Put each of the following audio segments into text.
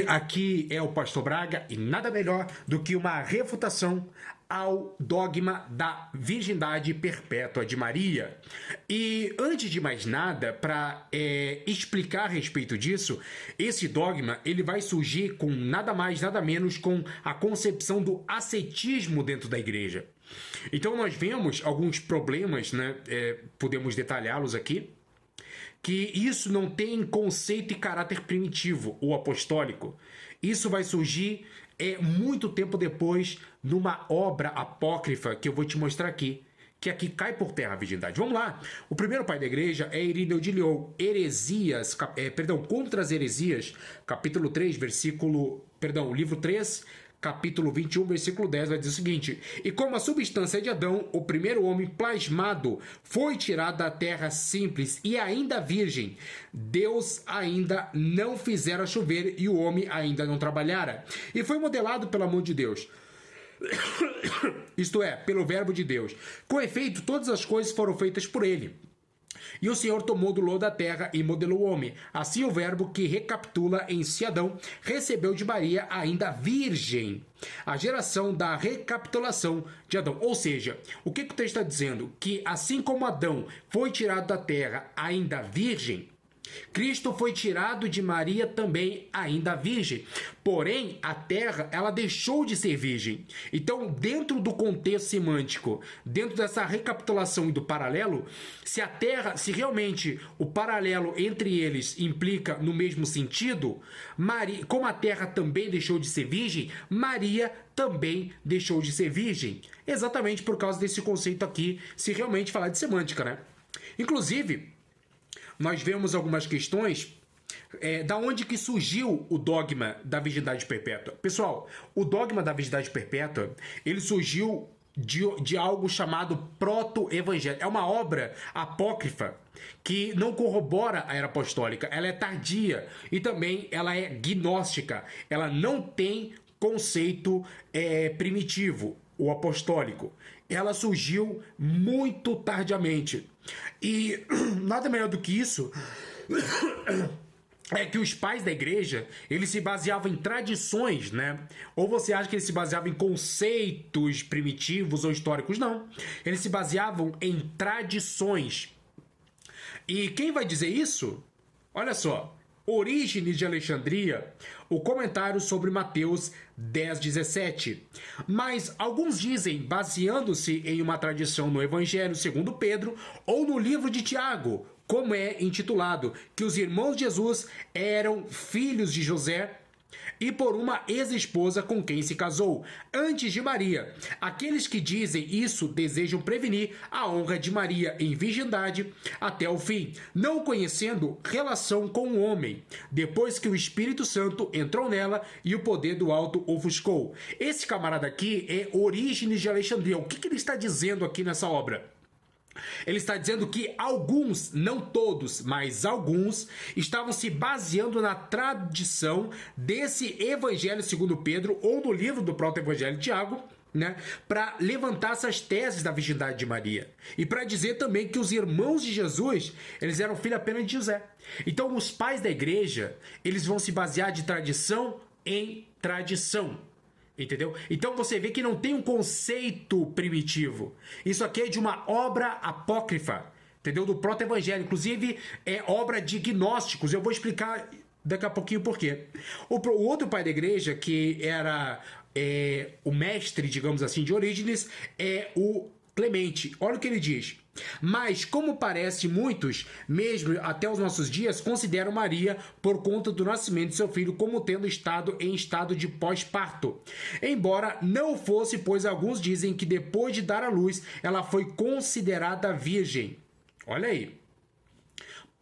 Aqui é o Pastor Braga e nada melhor do que uma refutação ao dogma da virgindade perpétua de Maria. E antes de mais nada, para explicar a respeito disso, esse dogma ele vai surgir com nada mais, nada menos com a concepção do ascetismo dentro da igreja. Então nós vemos alguns problemas, né? Podemos detalhá-los aqui. Que isso não tem conceito e caráter primitivo ou apostólico. Isso vai surgir muito tempo depois numa obra apócrifa que eu vou te mostrar aqui, que aqui cai por terra a virgindade. Vamos lá. O primeiro pai da igreja é Irineu de Lyon, Contra as Heresias, capítulo 3, livro 3, capítulo 21, versículo 10, vai dizer o seguinte: E como a substância de Adão, o primeiro homem plasmado, foi tirado da terra simples e ainda virgem, Deus ainda não fizera chover e o homem ainda não trabalhara. E foi modelado pelo amor de Deus. Isto é, pelo verbo de Deus. Com efeito, todas as coisas foram feitas por ele. E o Senhor tomou do lodo da terra e modelou o homem. Assim o verbo que recapitula em si Adão recebeu de Maria ainda virgem a geração da recapitulação de Adão. Ou seja, o que o texto está dizendo? Que assim como Adão foi tirado da terra ainda virgem, Cristo foi tirado de Maria também ainda virgem. Porém, a terra, ela deixou de ser virgem. Então, dentro do contexto semântico, dentro dessa recapitulação e do paralelo, se realmente o paralelo entre eles implica no mesmo sentido, Maria, como a terra também deixou de ser virgem, Maria também deixou de ser virgem. Exatamente por causa desse conceito aqui, se realmente falar de semântica, né? Inclusive, nós vemos algumas questões da onde que surgiu o dogma da virgindade perpétua. Pessoal, o dogma da virgindade perpétua, ele surgiu de algo chamado proto-evangelho. É uma obra apócrifa que não corrobora a era apostólica. Ela é tardia e também ela é gnóstica. Ela não tem conceito primitivo ou apostólico. Ela surgiu muito tardiamente. E nada melhor do que isso é que os pais da igreja, eles se baseavam em tradições, né? Ou você acha que eles se baseavam em conceitos primitivos ou históricos? Não. Eles se baseavam em tradições. E quem vai dizer isso? Olha só. Orígenes de Alexandria, o comentário sobre Mateus 10:17. Mas alguns dizem, baseando-se em uma tradição no Evangelho segundo Pedro ou no livro de Tiago, como é intitulado, que os irmãos de Jesus eram filhos de José e por uma ex-esposa com quem se casou, antes de Maria. Aqueles que dizem isso desejam prevenir a honra de Maria em virgindade até o fim, não conhecendo relação com o homem, depois que o Espírito Santo entrou nela e o poder do alto ofuscou. Esse camarada aqui é Orígenes de Alexandria. O que ele está dizendo aqui nessa obra? Ele está dizendo que alguns, não todos, mas alguns, estavam se baseando na tradição desse Evangelho segundo Pedro ou no livro do próprio Evangelho de Tiago, né, para levantar essas teses da virgindade de Maria e para dizer também que os irmãos de Jesus, eles eram filhos apenas de José. Então os pais da igreja, eles vão se basear de tradição em tradição. Entendeu? Então você vê que não tem um conceito primitivo. Isso aqui é de uma obra apócrifa, entendeu? Do proto-evangelho. Inclusive é obra de gnósticos. Eu vou explicar daqui a pouquinho por quê. O outro pai da igreja, que era o mestre, digamos assim, de Orígenes, é o Clemente. Olha o que ele diz. Mas, como parece, muitos, mesmo até os nossos dias, consideram Maria, por conta do nascimento de seu filho, como tendo estado em estado de pós-parto. Embora não fosse, pois alguns dizem que depois de dar à luz, ela foi considerada virgem. Olha aí.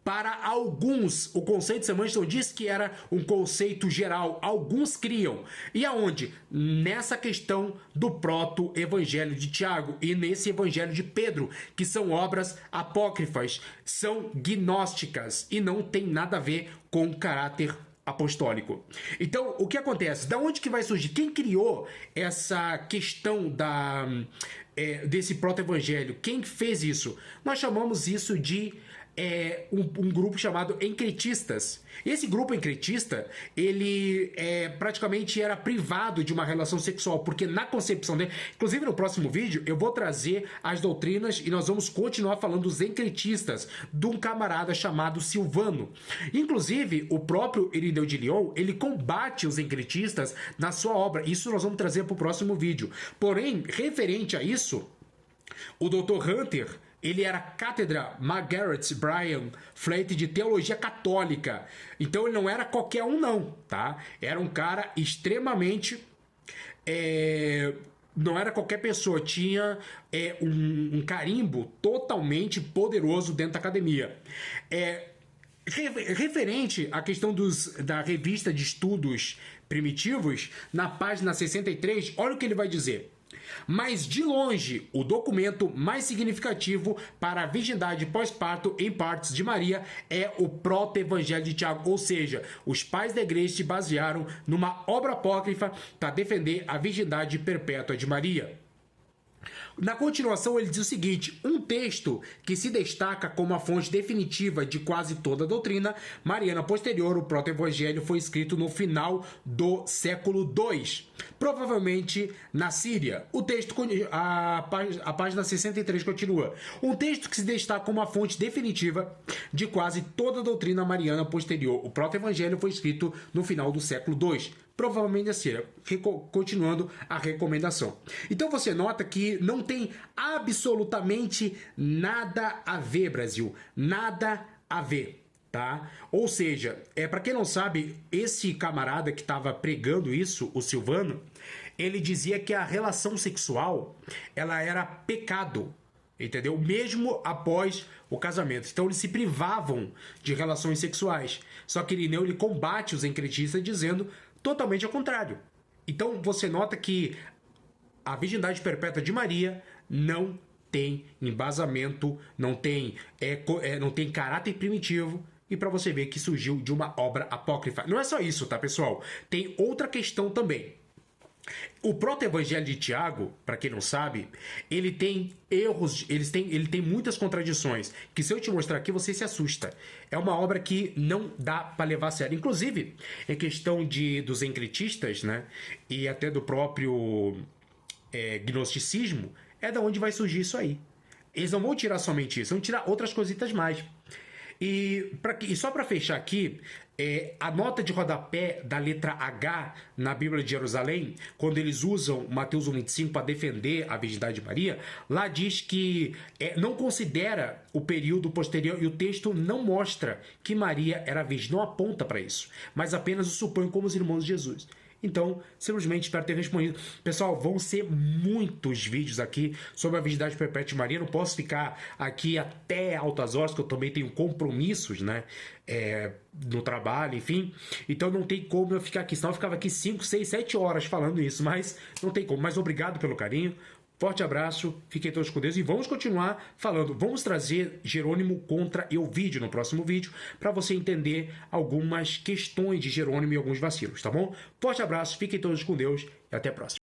Para alguns, o conceito semântico diz que era um conceito geral. Alguns criam. E aonde? Nessa questão do proto-evangelho de Tiago e nesse evangelho de Pedro, que são obras apócrifas, são gnósticas e não tem nada a ver com caráter apostólico. Então, o que acontece? Da onde que vai surgir? Quem criou essa questão desse proto-evangelho? Quem fez isso? Nós chamamos isso de um grupo chamado encretistas. Esse grupo encretista, ele praticamente era privado de uma relação sexual, porque na concepção dele, inclusive no próximo vídeo, eu vou trazer as doutrinas e nós vamos continuar falando dos encretistas, de um camarada chamado Silvano. Inclusive, o próprio Irineu de Lyon, ele combate os encretistas na sua obra. Isso nós vamos trazer para o próximo vídeo. Porém, referente a isso, o Dr. Hunter, ele era cátedra Margaret Bryan Flatt de teologia católica. Então ele não era qualquer um não, tá? Era um cara extremamente... não era qualquer pessoa, tinha um carimbo totalmente poderoso dentro da academia. Referente à questão da revista de estudos primitivos, na página 63, olha o que ele vai dizer. Mas, de longe, o documento mais significativo para a virgindade pós-parto em partes de Maria é o proto-evangelho de Tiago, ou seja, os pais da igreja se basearam numa obra apócrifa para defender a virgindade perpétua de Maria. Na continuação, ele diz o seguinte: um texto que se destaca como a fonte definitiva de quase toda a doutrina mariana posterior, o proto-evangelho, foi escrito no final do século II, provavelmente na Síria. O texto, a página 63 continua. Um texto que se destaca como a fonte definitiva de quase toda a doutrina mariana posterior, o proto-evangelho, foi escrito no final do século II. Provavelmente assim, continuando a recomendação. Então você nota que não tem absolutamente nada a ver, Brasil. Nada a ver, tá? Ou seja, para quem não sabe, esse camarada que estava pregando isso, o Silvano, ele dizia que a relação sexual, ela era pecado, entendeu? Mesmo após o casamento. Então eles se privavam de relações sexuais. Só que Irineu, ele combate os encretistas dizendo totalmente ao contrário. Então você nota que a virgindade perpétua de Maria não tem embasamento, não tem caráter primitivo, e para você ver que surgiu de uma obra apócrifa. Não é só isso, tá, pessoal? Tem outra questão também. O proto-evangelho de Tiago, para quem não sabe, ele tem erros, ele tem muitas contradições, que se eu te mostrar aqui você se assusta. É uma obra que não dá para levar a sério. Inclusive, em questão dos encretistas, né, e até do próprio gnosticismo, é da onde vai surgir isso aí. Eles não vão tirar somente isso, vão tirar outras cositas mais. E só para fechar aqui, a nota de rodapé da letra H na Bíblia de Jerusalém, quando eles usam Mateus 1,25 para defender a virgindade de Maria, lá diz que não considera o período posterior, e o texto não mostra que Maria era virgem, não aponta para isso, mas apenas o supõe como os irmãos de Jesus. Então, simplesmente espero ter respondido. Pessoal, vão ser muitos vídeos aqui sobre a virgindade perpétua de Maria. Não posso ficar aqui até altas horas, que eu também tenho compromissos, né? No trabalho, enfim. Então não tem como eu ficar aqui. Senão eu ficava aqui 5, 6, 7 horas falando isso. Mas não tem como. Mas obrigado pelo carinho. Forte abraço, fiquem todos com Deus e vamos continuar falando. Vamos trazer Jerônimo contra Euvídio no próximo vídeo para você entender algumas questões de Jerônimo e alguns vacilos, tá bom? Forte abraço, fiquem todos com Deus e até a próxima.